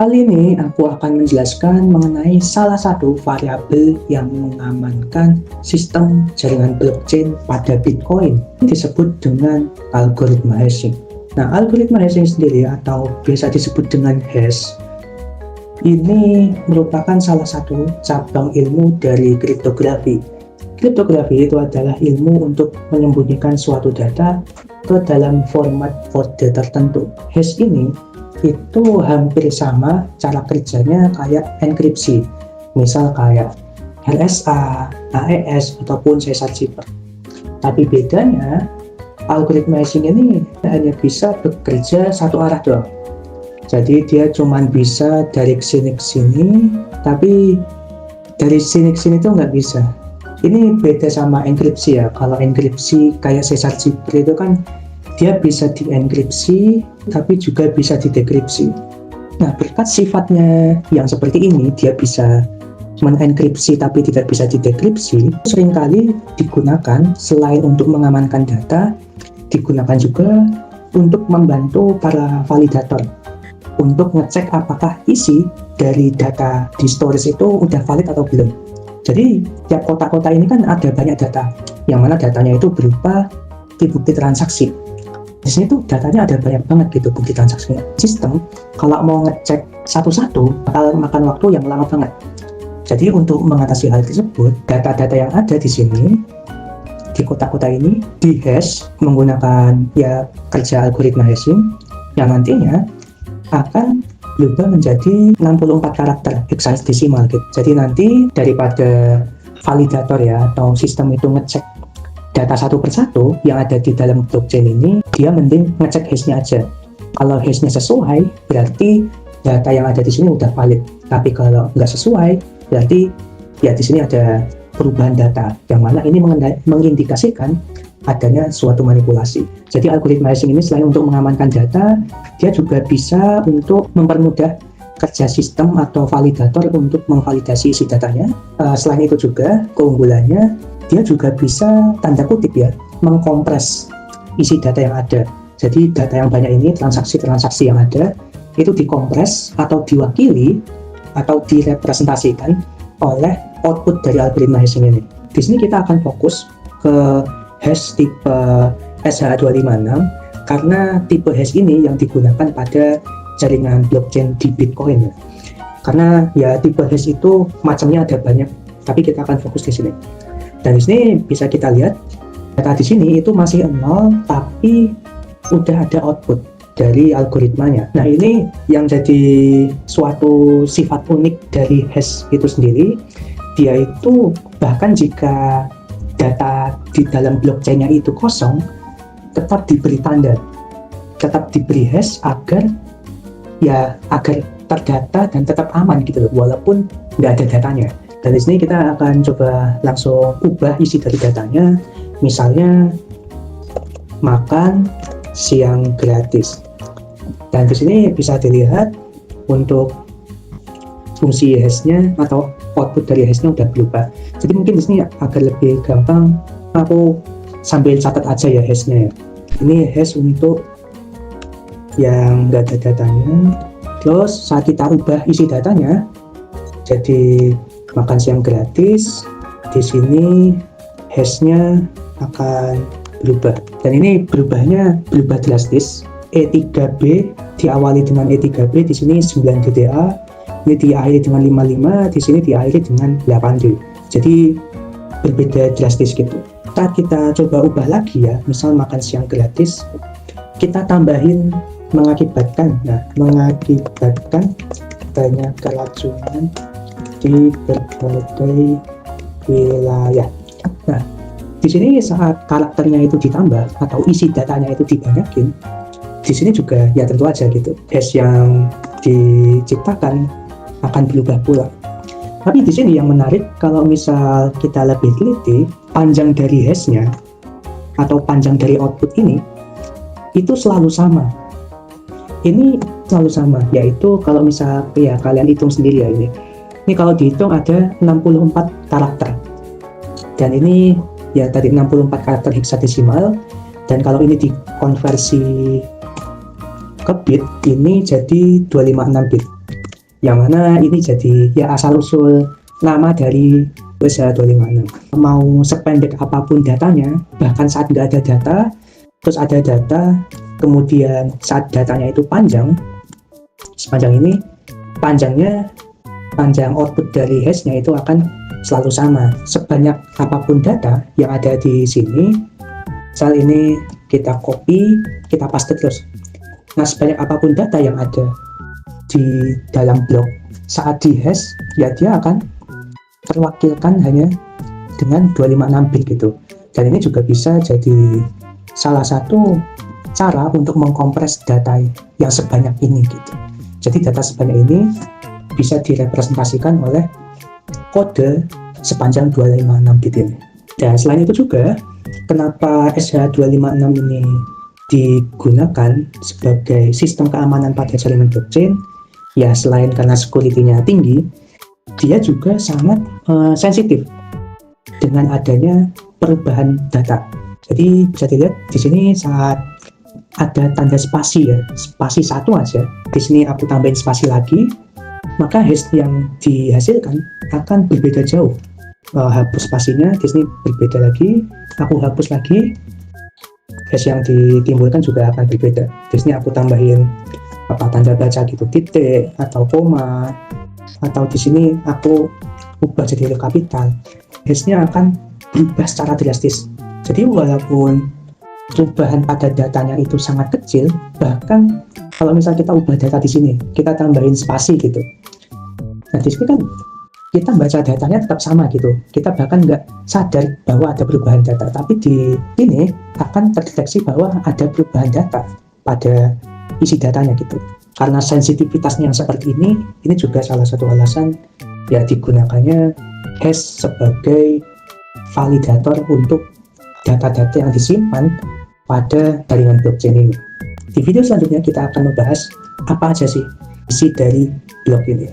Kali ini aku akan menjelaskan mengenai salah satu variabel yang mengamankan sistem jaringan blockchain pada Bitcoin, disebut dengan algoritma hashing. Nah, algoritma hashing sendiri atau biasa disebut dengan hash, ini merupakan salah satu cabang ilmu dari kriptografi. Kriptografi itu adalah ilmu untuk menyembunyikan suatu data ke dalam format kode tertentu. Hash ini itu hampir sama cara kerjanya kayak enkripsi, misal kayak RSA, AES, ataupun Caesar Cipher. Tapi bedanya, algoritma hashing ini hanya bisa bekerja satu arah doang. Jadi dia cuma bisa dari sini ke sini, tapi dari sini ke sini tuh nggak bisa. Ini beda sama enkripsi ya. Kalau enkripsi kayak Caesar Cipher itu kan dia bisa dienkripsi tapi juga bisa didekripsi. Nah, berkat sifatnya yang seperti ini, dia bisa mengenkripsi tapi tidak bisa didekripsi, seringkali digunakan selain untuk mengamankan data, digunakan juga untuk membantu para validator untuk ngecek apakah isi dari data di storage itu udah valid atau belum. Jadi tiap kotak-kotak ini kan ada banyak data, yang mana datanya itu berupa bukti transaksi. Di sini tuh datanya ada banyak banget gitu bukti transaksinya. Sistem kalau mau ngecek satu-satu bakal makan waktu yang lama banget. Jadi untuk mengatasi hal tersebut, data-data yang ada di sini di kotak-kotak ini di hash menggunakan ya kerja algoritma hashing yang nantinya akan berubah menjadi 64 karakter hexadesimal gitu. Jadi nanti daripada validator ya atau sistem itu ngecek data satu persatu yang ada di dalam blockchain ini, dia mending ngecek hashnya aja. Kalau hashnya sesuai, berarti data yang ada di sini udah valid. Tapi kalau nggak sesuai, berarti ya di sini ada perubahan data, yang mana ini mengindikasikan adanya suatu manipulasi. Jadi algoritma hashing ini selain untuk mengamankan data, dia juga bisa untuk mempermudah kerja sistem atau validator untuk memvalidasi isi datanya. Selain itu juga keunggulannya, dia juga bisa tanda kutip ya mengkompres isi data yang ada. Jadi data yang banyak ini, transaksi-transaksi yang ada itu dikompres atau diwakili atau direpresentasikan oleh output dari algoritma hashing ini. Di sini kita akan fokus ke hash tipe SH256 karena tipe hash ini yang digunakan pada jaringan blockchain di Bitcoin ya. Karena ya tipe hash itu macamnya ada banyak, tapi kita akan fokus di sini. Dan di sini bisa kita lihat data di sini itu masih 0, tapi udah ada output dari algoritmanya. Nah, ini yang jadi suatu sifat unik dari hash itu sendiri. Dia itu bahkan jika data di dalam blockchain-nya itu kosong, tetap diberi tanda, tetap diberi hash agar terdata dan tetap aman gitu loh, walaupun nggak ada datanya. Dan di sini kita akan coba langsung ubah isi dari datanya, misalnya makan siang gratis. Dan di sini bisa dilihat untuk fungsi hashnya atau output dari hashnya udah berubah. Jadi mungkin di sini agar lebih gampang, aku sambil catat aja ya hashnya ya. Ini hash untuk yang nggak ada datanya. Terus saat kita ubah isi datanya, jadi makan siang gratis, di sini hashnya akan berubah. Dan ini berubah drastis. E3B diawali dengan E3B, di sini 9 DDA, ini diakhiri dengan 55, di sini diakhiri dengan 8D. Jadi berbeda drastis gitu. Saat kita coba ubah lagi ya, misal makan siang gratis, kita tambahin mengakibatkan banyak keracunan di berbagai wilayah. Nah, di sini saat karakternya itu ditambah atau isi datanya itu dibanyakin, di sini juga ya tentu aja gitu, hash yang diciptakan akan berubah pula. Tapi di sini yang menarik, kalau misal kita lebih teliti, panjang dari hashnya atau panjang dari output ini itu selalu sama. Ini selalu sama, yaitu kalau misal ya kalian hitung sendiri ya ini. Ini kalau dihitung ada 64 karakter. Dan ini ya tadi 64 karakter hexadesimal, dan kalau ini dikonversi ke bit, ini jadi 256 bit. Yang mana ini jadi ya asal-usul nama dari SH256. Mau sependek apapun datanya, bahkan saat nggak ada data, terus ada data, kemudian saat datanya itu panjang, sepanjang ini, panjang output dari hashnya itu akan selalu sama. Sebanyak apapun data yang ada di sini, misal ini kita copy, kita paste terus. Nah, sebanyak apapun data yang ada di dalam blok saat di hash, ya dia akan terwakilkan hanya dengan 256 bit gitu. Dan ini juga bisa jadi salah satu cara untuk mengkompres data yang sebanyak ini gitu. Jadi data sebanyak ini bisa direpresentasikan oleh kode sepanjang 256 bit ini. Dan selain itu juga, kenapa SH256 ini digunakan sebagai sistem keamanan pada jaringan blockchain? Ya, selain karena security-nya tinggi, dia juga sangat sensitif dengan adanya perubahan data. Jadi bisa dilihat di sini saat ada tanda spasi ya, spasi satu aja. Di sini aku tambahin spasi lagi, maka hash yang dihasilkan akan berbeda jauh. Hapus spasinya, di sini berbeda lagi, aku hapus lagi, hash yang ditimbulkan juga akan berbeda. Di sini aku tambahin tanda baca gitu, titik atau koma, atau di sini aku ubah jadi huruf kapital, hashnya akan berubah secara drastis. Jadi walaupun perubahan pada datanya itu sangat kecil, bahkan kalau misal kita ubah data di sini, kita tambahin spasi gitu, nah di sini kan kita baca datanya tetap sama gitu, kita bahkan nggak sadar bahwa ada perubahan data, tapi di sini akan terdeteksi bahwa ada perubahan data pada isi datanya gitu. Karena sensitivitasnya yang seperti ini juga salah satu alasan ya digunakannya hash sebagai validator untuk data-data yang disimpan pada jaringan blockchain ini. Di video selanjutnya kita akan membahas apa aja sih isi dari blok ini.